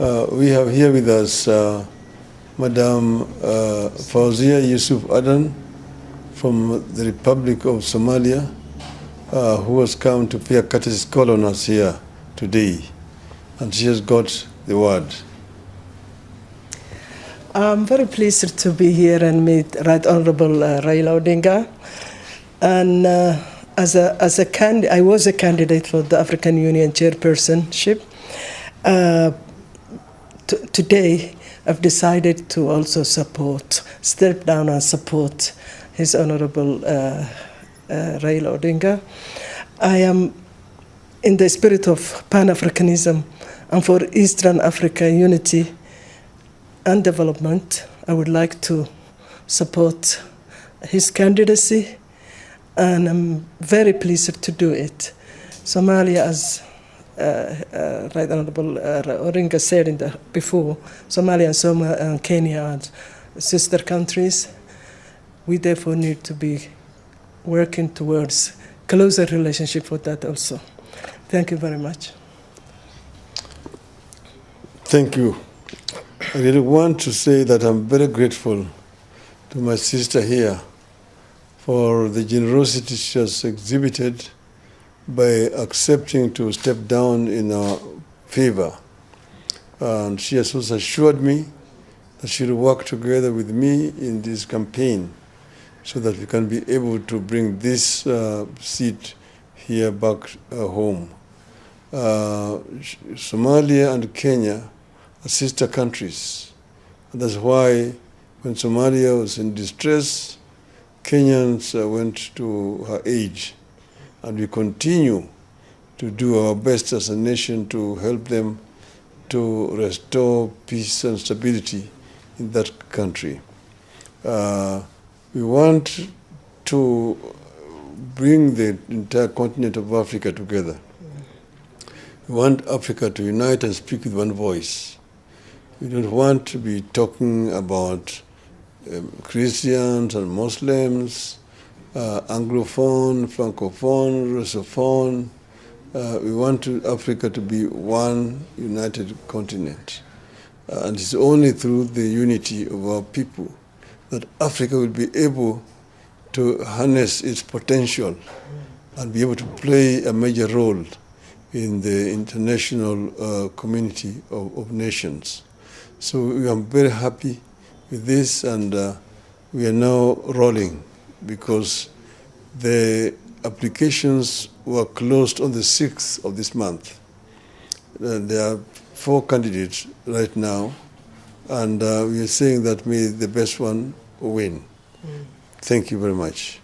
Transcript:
We have here with us Madam Fauzia Yusuf Adan from the Republic of Somalia, who has come to pay a courtesy call on us here today, and she has got the word. I'm very pleased to be here and meet Right Honorable Raila Odinga. And I was a candidate for the African Union chairpersonship. Today, I've decided to also step down and support His Honorable Raila Odinga. I am in the spirit of Pan-Africanism and for Eastern Africa unity and development. I would like to support his candidacy, and I'm very pleased to do it. Somalia, as Right Honorable Odinga said before, Somalia and Kenya are sister countries. We therefore need to be working towards closer relationship with that also. Thank you very much. Thank you. I really want to say that I'm very grateful to my sister here for the generosity she has exhibited by accepting to step down in our favor. And she has also assured me that she will work together with me in this campaign so that we can be able to bring this seat here back home. Somalia and Kenya are sister countries. And that's why when Somalia was in distress, Kenyans went to her aid. And we continue to do our best as a nation to help them to restore peace and stability in that country. We want to bring the entire continent of Africa together. We want Africa to unite and speak with one voice. We don't want to be talking about Christians and Muslims, Anglophone, Francophone, Russophone. We want Africa to be one united continent. And it's only through the unity of our people that Africa will be able to harness its potential and be able to play a major role in the international community of nations. So we are very happy with this, and we are now rolling because the applications were closed on the 6th of this month. There are 4 candidates right now, and we are saying that may the best one win. Thank you very much.